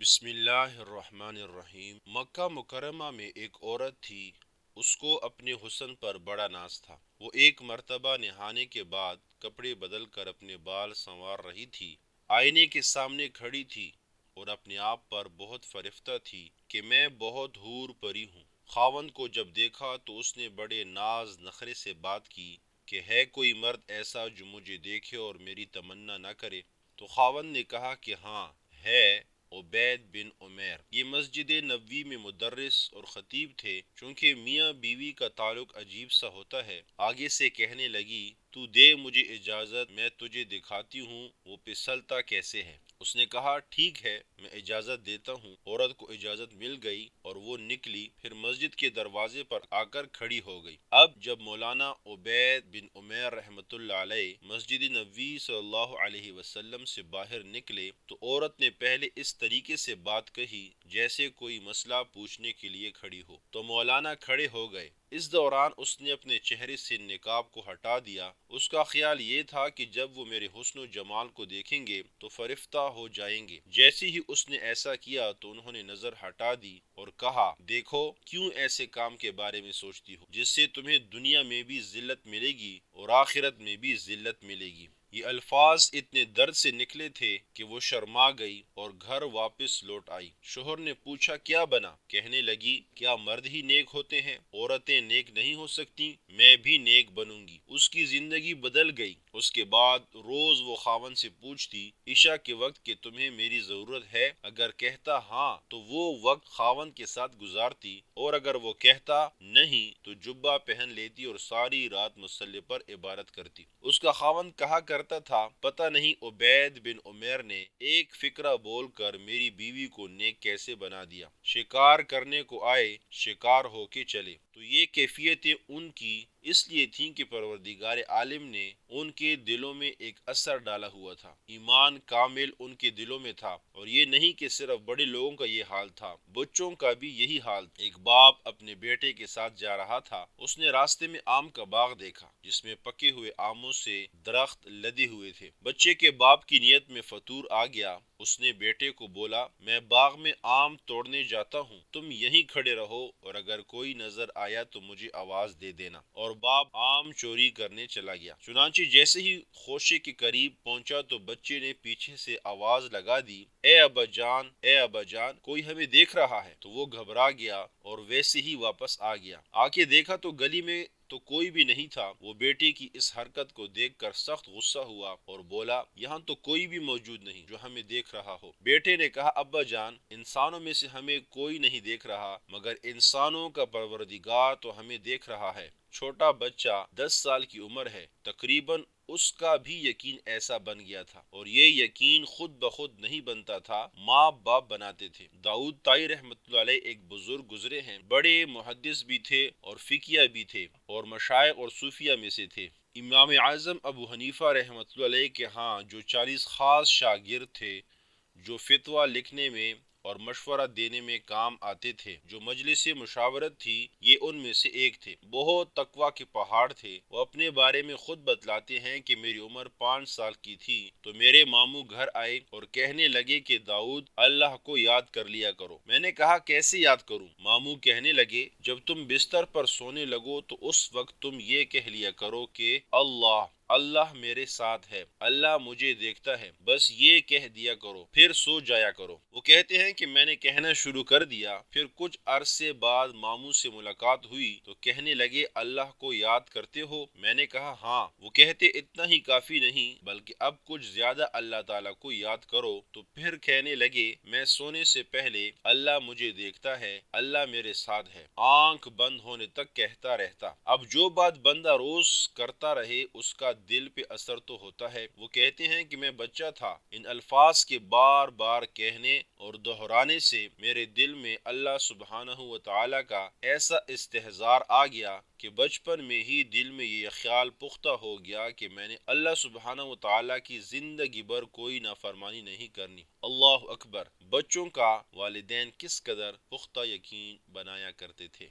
بسم اللہ الرحمن الرحیم۔ مکہ مکرمہ میں ایک عورت تھی، اس کو اپنے حسن پر بڑا ناز تھا۔ وہ ایک مرتبہ نہانے کے بعد کپڑے بدل کر اپنے بال سنوار رہی تھی، آئینے کے سامنے کھڑی تھی اور اپنے آپ پر بہت فرفتہ تھی کہ میں بہت حور پری ہوں۔ خاوند کو جب دیکھا تو اس نے بڑے ناز نخرے سے بات کی کہ ہے کوئی مرد ایسا جو مجھے دیکھے اور میری تمنا نہ کرے؟ تو خاوند نے کہا کہ ہاں ہے، عبید بن عمیر۔ یہ مسجد نبوی میں مدرس اور خطیب تھے۔ چونکہ میاں بیوی کا تعلق عجیب سا ہوتا ہے، آگے سے کہنے لگی تو دے مجھے اجازت، میں تجھے دکھاتی ہوں وہ پسلتا کیسے ہے۔ اس نے کہا ٹھیک ہے، میں اجازت دیتا ہوں۔ عورت کو اجازت مل گئی اور وہ نکلی، پھر مسجد کے دروازے پر آ کر کھڑی ہو گئی۔ اب جب مولانا عبید بن عمیر رحمۃ اللہ علیہ مسجد نبوی صلی اللہ علیہ وسلم سے باہر نکلے تو عورت نے پہلے اس طریقے سے بات کہی جیسے کوئی مسئلہ پوچھنے کے لیے کھڑی ہو، تو مولانا کھڑے ہو گئے۔ اس دوران اس نے اپنے چہرے سے نقاب کو ہٹا دیا۔ اس کا خیال یہ تھا کہ جب وہ میرے حسن و جمال کو دیکھیں گے تو فرفتہ ہو جائیں گے۔ جیسے ہی اس نے ایسا کیا تو انہوں نے نظر ہٹا دی اور کہا دیکھو کیوں ایسے کام کے بارے میں سوچتی ہو جس سے تمہیں دنیا میں بھی ذلت ملے گی اور آخرت میں بھی ذلت ملے گی۔ یہ الفاظ اتنے درد سے نکلے تھے کہ وہ شرما گئی اور گھر واپس لوٹ آئی۔ شوہر نے پوچھا کیا بنا؟ کہنے لگی کیا مرد ہی نیک ہوتے ہیں؟ عورتیں نیک نہیں ہو سکتی؟ میں بھی نیک بنوں گی۔ اس کی زندگی بدل گئی۔ اس کے بعد روز وہ خاوند سے پوچھتی عشاء کے وقت کہ تمہیں میری ضرورت ہے؟ اگر کہتا ہاں تو وہ وقت خاوند کے ساتھ گزارتی، اور اگر وہ کہتا نہیں تو جبہ پہن لیتی اور ساری رات مصلی پر عبادت کرتی۔ اس کا خاوند کہا کرتا تھا پتہ نہیں عبید بن عمیر نے ایک فقرہ بول کر میری بیوی کو نیک کیسے بنا دیا۔ شکار کرنے کو آئے، شکار ہو کے چلے۔ تو یہ کیفیتیں ان کی اس لیے تھیں کہ پروردگار عالم نے ان کے دلوں میں ایک اثر ڈالا ہوا تھا، ایمان کامل ان کے دلوں میں تھا۔ اور یہ نہیں کہ صرف بڑے لوگوں کا یہ حال تھا، بچوں کا بھی یہی حال۔ ایک باپ اپنے بیٹے کے ساتھ جا رہا تھا، اس نے راستے میں آم کا باغ دیکھا جس میں پکے ہوئے آموں سے درخت لدے ہوئے تھے۔ بچے کے باپ کی نیت میں فطور آ گیا، اس نے بیٹے کو بولا میں باغ میں آم توڑنے جاتا ہوں، تم یہیں کھڑے رہو اور اگر کوئی نظر آیا تو مجھے آواز دے دینا۔ اور باپ آم چوری کرنے چلا گیا۔ چنانچہ جیسے ہی خوشے کے قریب پہنچا تو بچے نے پیچھے سے آواز لگا دی اے ابا جان، اے ابا جان، کوئی ہمیں دیکھ رہا ہے۔ تو وہ گھبرا گیا اور ویسے ہی واپس آ گیا۔ آ کے دیکھا تو گلی میں تو کوئی بھی نہیں تھا۔ وہ بیٹے کی اس حرکت کو دیکھ کر سخت غصہ ہوا اور بولا یہاں تو کوئی بھی موجود نہیں جو ہمیں دیکھ رہا ہو۔ بیٹے نے کہا ابا جان، انسانوں میں سے ہمیں کوئی نہیں دیکھ رہا، مگر انسانوں کا پروردگار تو ہمیں دیکھ رہا ہے۔ چھوٹا بچہ 10 سال کی عمر ہے، تقریباً اس کا بھی یقین ایسا بن گیا تھا، اور یہ یقین خود بخود نہیں بنتا تھا، ماں باپ بناتے تھے۔ داؤد طائی رحمۃ اللہ علیہ ایک بزرگ گزرے ہیں، بڑے محدث بھی تھے اور فقیہ بھی تھے اور مشائخ اور صوفیہ میں سے تھے۔ امام اعظم ابو حنیفہ رحمۃ اللہ علیہ کے ہاں جو 40 خاص شاگرد تھے جو فتویٰ لکھنے میں اور مشورہ دینے میں کام آتے تھے، جو مجلس مشاورت تھی، یہ ان میں سے ایک تھے۔ بہت تقویٰ کے پہاڑ تھے۔ وہ اپنے بارے میں خود بتلاتے ہیں کہ میری عمر 5 سال کی تھی تو میرے ماموں گھر آئے اور کہنے لگے کہ داؤد اللہ کو یاد کر لیا کرو۔ میں نے کہا کیسے یاد کروں؟ ماموں کہنے لگے جب تم بستر پر سونے لگو تو اس وقت تم یہ کہہ لیا کرو کہ اللہ اللہ میرے ساتھ ہے، اللہ مجھے دیکھتا ہے، بس یہ کہہ دیا کرو، پھر سو جایا کرو۔ وہ کہتے ہیں کہ میں نے کہنا شروع کر دیا، پھر کچھ عرصے بعد ماموں سے ملاقات ہوئی تو کہنے لگے اللہ کو یاد کرتے ہو؟ میں نے کہا ہاں۔ وہ کہتے اتنا ہی کافی نہیں بلکہ اب کچھ زیادہ اللہ تعالیٰ کو یاد کرو۔ تو پھر کہنے لگے میں سونے سے پہلے اللہ مجھے دیکھتا ہے، اللہ میرے ساتھ ہے، آنکھ بند ہونے تک کہتا رہتا۔ اب جو بات بندہ روز کرتا رہے اس کا دل پہ اثر تو ہوتا ہے۔ وہ کہتے ہیں کہ میں بچہ تھا، ان الفاظ کے بار بار کہنے اور دہرانے سے میرے دل میں اللہ سبحانہ و تعالیٰ کا ایسا استحضار آ گیا کہ بچپن میں ہی دل میں یہ خیال پختہ ہو گیا کہ میں نے اللہ سبحانہ و تعالیٰ کی زندگی بھر کوئی نافرمانی نہیں کرنی۔ اللہ اکبر! بچوں کا والدین کس قدر پختہ یقین بنایا کرتے تھے۔